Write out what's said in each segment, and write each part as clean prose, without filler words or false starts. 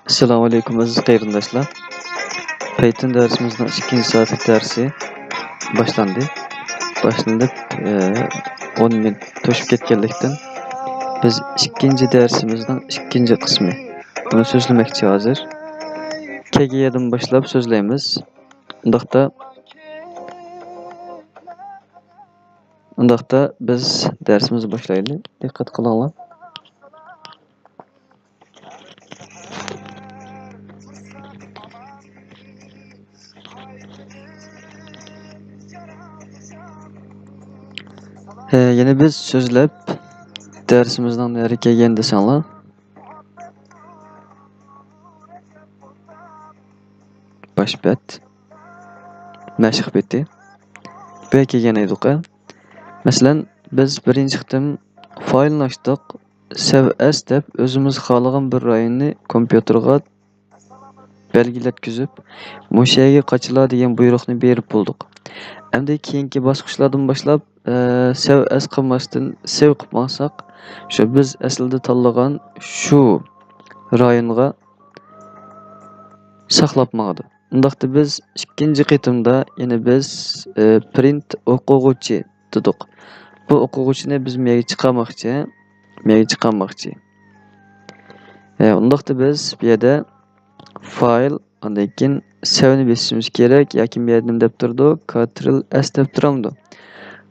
Assalomu alaykum aziz qarindoshlar. Python darsimizning 2 soatlik darsi boshlandi. Boshlanib 10 minut to'shib ketganlikdan biz ikkinchi darsimizning ikkinchi qismi buni so'zlamoqchi hozir. Kegiyadan boshlab so'zlaymiz. Undaqda biz darsimizni boshlaylik. Diqqat qilinglar. Yana biz so'zlab darsimizdan nari kelgan desanglar. Boshbat. Mashq beti. Bu kelgan edik. Masalan, biz birinchi qitim faylni ochdik. Save deb o'zimiz xohlagan bir rayonni kompyuterga belgilatkizib, mushaga qochila degan buyruqni berib bo'ldik. Endi keyingi bosqichlardan boshlab save as qilmasdan save qilib olsak, shu biz aslida tanlagan shu rayonga saqlab maqdi. Undaqda biz ikkinchi qitimda yana biz print o'quvchi dedik. Bu o'quvchini biz mega chiqarmoqchi. Undaqda biz bu yerda file ondan keyin save'ni bosishimiz kerak yoki bu yerda deb turdi, Ctrl S deb turamdi.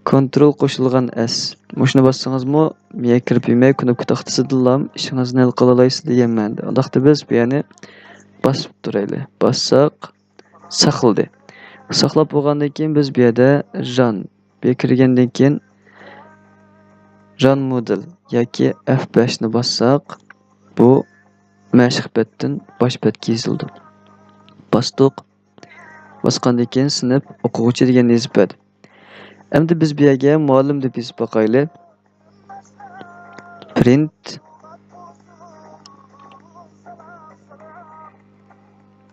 Ctrl qo'shilgan S. Mushuni bossangizmi, menga kirib yemay knopka taxtasidan ishingizni hal qila olasiz degan ma'noda. Undaqda biz bu yerni bosib turaylik. Bossak saqladi. Saqlab bo'lgandan keyin biz bu yerda run kirgandan keyin run model yoki F5 ni bossak, bu mashq betdan bosh betga yozildi. Bosdik. Bosgandan keyin sinf o'quvchi degan yozib berdi. Endi biz bu yerga muallim deb yozib boqaylik. Print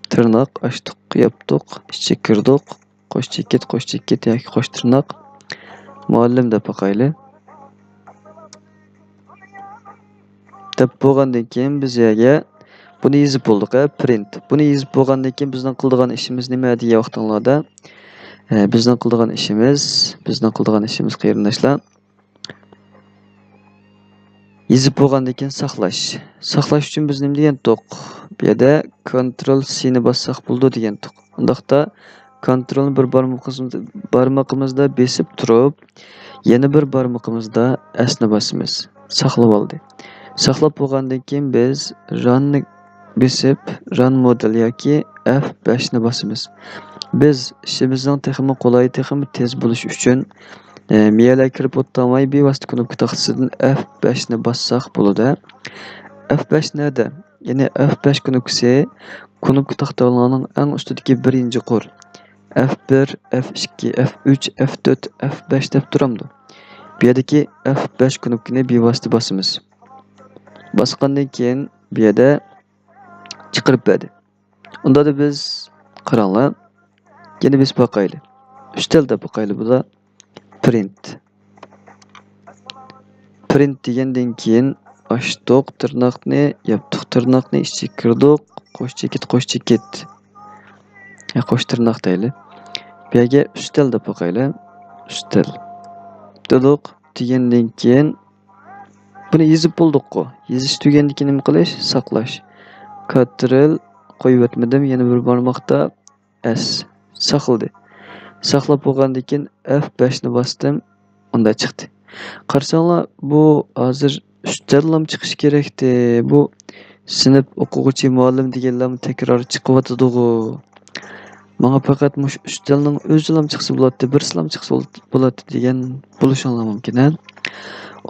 tırnak açtık, yaptık, içe kirdik, qo'sh cheket yoki qo'sh tirnoq muallim deb boqaylik. Deb bo'lgandan keyin biz yerga buni yozib bo'ldik, print. Buni yozib bo'lgandan keyin bizning qiladigan ishimiz nima degan vaqtinglarda? Bizning qiladigan ishimiz qarindoshlar. Yozib bo'lgandan keyin saqlash. Saqlash uchun biz nima degandik? Bu yerda Ctrl C ni bossak bo'ldi degandik. Undaqda Ctrlni bir barmoqimizda besib turib, yana bir barmoqimizda S ni bosamiz. Saqlab oldi. Saqlab bo'lgandan keyin biz runni besib, run model yoki F5 ni bosamiz. Biz ishimizning texnik qulay, texnik tez bo'lishi uchun miyalar kirib o'tmay bevosita knopka taxtasidan F5 ni bossak bo'ladi. F5 nerede? Ya'ni F5 knopkasi knopka taxtalarining eng ustidagi birinchi qor. F1, F2, F3, F4, F5 deb turamdi. Bu yerdagi F5 knopkani bevosita bosamiz. Bosgandan keyin bu yerda chiqarib berdi. Unda da biz qaranglar. Yana biz boqaylik. Ustalda boqaylik bu da print. Print degandan keyin ochdik tirnoqni, yapdik tirnoqni, ichga kirdik, qo'sh cheket. Qo'sh tirnoq deylik. Bu yerga ustal deb boqaylik. Ustal. Dedik degandan keyin buni yozib bo'ldik-ku. Yozish tugandan keyin nima qilish? Saqlash. Ctrl qo'yib o'tmadim, yana bir barmoqda S. Saqladi. Saqlab bo'lgandan keyin F5 ni bosdim, unda chiqdi. Qarsanglar, bu hozir ustallam chiqish kerakdi. Bu sinf o'quvchi muallim deganlarni takror chiqyotdi-ku. Menga faqat mush ustalning o'zilam chiqsa bo'ladi, birsilam chiqsa bo'ladi degan bo'lishinglar mumkin.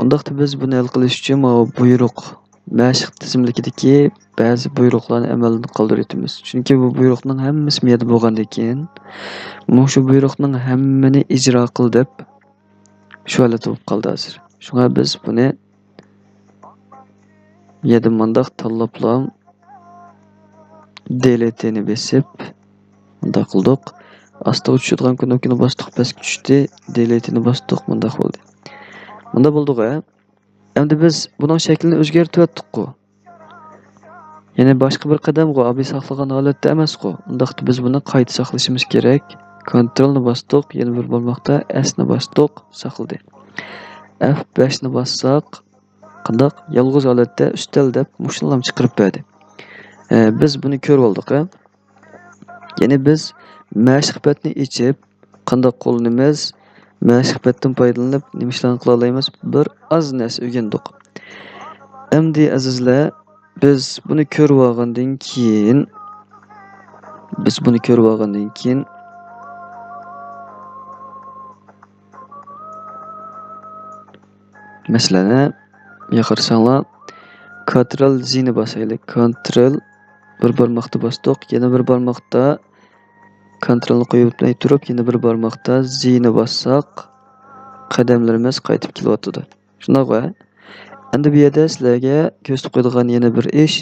Undaqda biz buni hal qilish uchun buyruq mashq tizimlikidagi ba'zi buyruqlarni amaldan qoldiramiz. Chunki bu buyruqning hammasi miyada bo'lgandan keyin shu buyruqning hammani ijro qil deb shu holat bo'lib qoldi hozir. Shunga biz buni miyada mandaq tanlablam delete ni besib bunda qildik. Asta tushadigan knopkani bosdik, pastga tushdi. Delete ni bosdik, bunda bo'ldi. Bunda bo'ldi-ku. Endi biz buning shaklini o'zgartiryaptik-ku. Ya'ni boshqa bir qadamga olib saqlagan holatda emas-ku. Undaqda biz buni qayta saqlashimiz kerak. Kontrolni bosdik, yana bir barmoqda S'ni bosdik, saqladi. F5 ni bossak, qandaq yolg'iz holatda ustal deb mushunlam chiqarib berdi. Biz buni ko'rib oldik. Ya'ni biz mashg'batni ichib, qandaq qo'llanamiz, mashg'batdan foydalanib nima ishlarni qila olamiz, bir oz narsa o'rgandik. Endi azizlar, biz buni ko'rib olgandan keyin masalan, yaqarsanglar Ctrl Z ni bosaylik. Ctrl bir barmoqda bosdik, yana bir barmoqda Ctrl ni qo'yib turib, yana bir barmoqda Z ni bossak, qadamlarimiz qaytib kelyapti. Shunday-ku. Endi bu yerda sizlarga ko'rsatib qo'yadigan yana bir ish,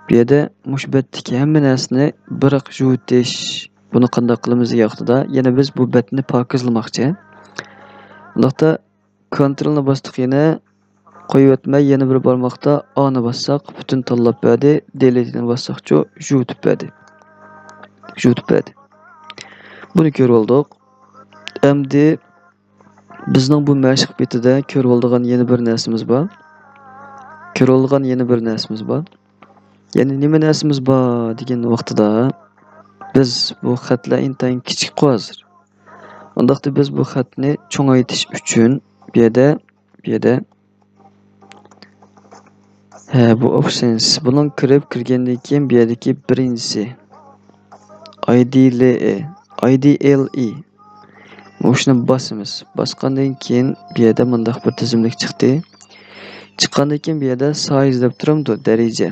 bu yerda mushbatdagi hamma narsani biroq yuvitish. Buni qanday qilamiz degan yana biz bu betni pokizlamoqchi. Undaqda Ctrl ni bosdik, yana qo'yib o'tmay yana bir barmoqda A ni bossak, butun tanlab berdi. Delete ni bossakchi yuvitib berdi. Buni ko'rib oldik. Endi bizning bu mashq betida ko'rib oladigan yana bir narsamiz bor. Ya'ni nima narsamiz bor degan vaqtida biz bu xatlar intayin kichik hozir. Undaqda biz bu xatni cho'ngaytirish uchun bu yerda bu options buning kirgandan keyin bu yerdagi birinchisi IDLE shuni bosamiz. Bosgandan keyin bu yerda mundaq bir tizimlik chiqdi. Chiqqandan keyin bu yerda size deb turamdi, daraja.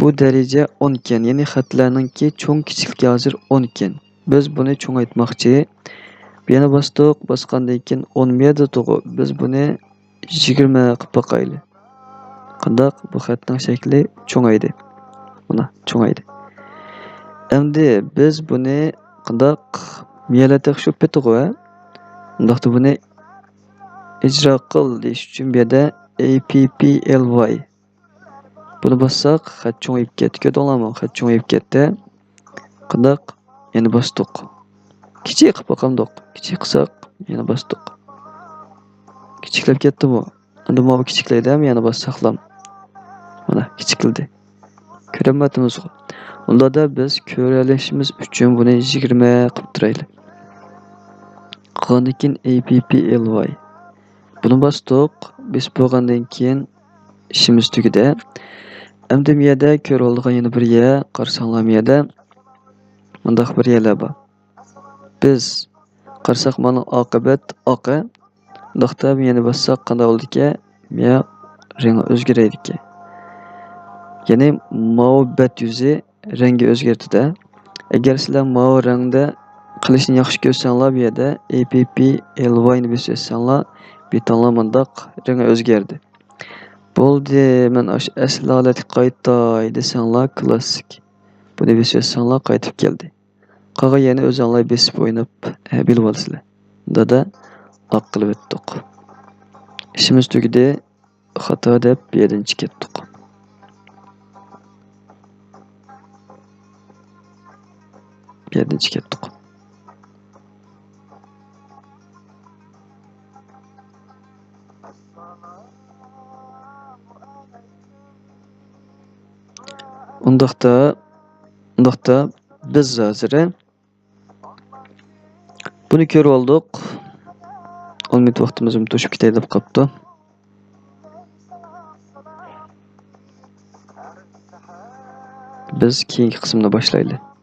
Bu daraja 10 ekan, ya'ni xatlarningki cho'ng kichikligi hozir 10 ekan. Biz buni cho'ngaytmoqchi. Bu yana bosgandan keyin 10 miyada to'g'ri. Biz buni 20 qilib boqaylik. Qandaq bu xatning shakli cho'ngaydi. Mana cho'ngaydi. Endi biz buni qandaq miyalar tekshirib ketdik-ku. Undaqda buni ijro qil deyish uchun bu yerda APPLY buni bossak, xat cho'ngayib ketdi. Ko'rdinglarmi? Xat cho'ngayib ketdi. Qandaq yana bosdik. Kichik qilib boqamdik. Kichik qilsak, yana bosdik. Kichiklab ketdi bu. Endi bu kichiklaydi, yana bossaqlam. Mana kichikildi. Ko'ryapmiz. Unda biz ko'ralishimiz uchun buni 20 qilib turaylik. Qolgandan keyin APPLY. Buni bosdik. Biz bo'lgandan keyin ishimiz tugadi. Endi bu yerda ko'rib oladigan yana bir yer, qarsanglar bu yerda bundaq bir yerlar bor. Biz qarsak mana oqibat oqi. Undaqda yana bossak qanday bo'ldi ekan? Men rengi o'zgaraydi ekan. Ya'ni mao bet yuzi rengi o'zgardi-da. Agar sizlar mao rangda qilishni yaxshi ko'rsanglar, bu yerda APPLY ni bossangiz, betonlar mundaq rengi o'zgardi. Bo'ldi, men asl holatga qaytay desanglar, klassik. Buni bossangiz qaytib keldi. Qolgan yana o'zinglar besib o'ynab bilib olasizlar. Unda oq qilib o'tdik. İşimiz tugadi. Xato deb bu yerdan chiqib ketdik. Undaqda biz hozir buni ko'rib oldik. 10 minut vaqtimiz to'shib ketay deb qopti. Biz keyingi qismda boshlaylik.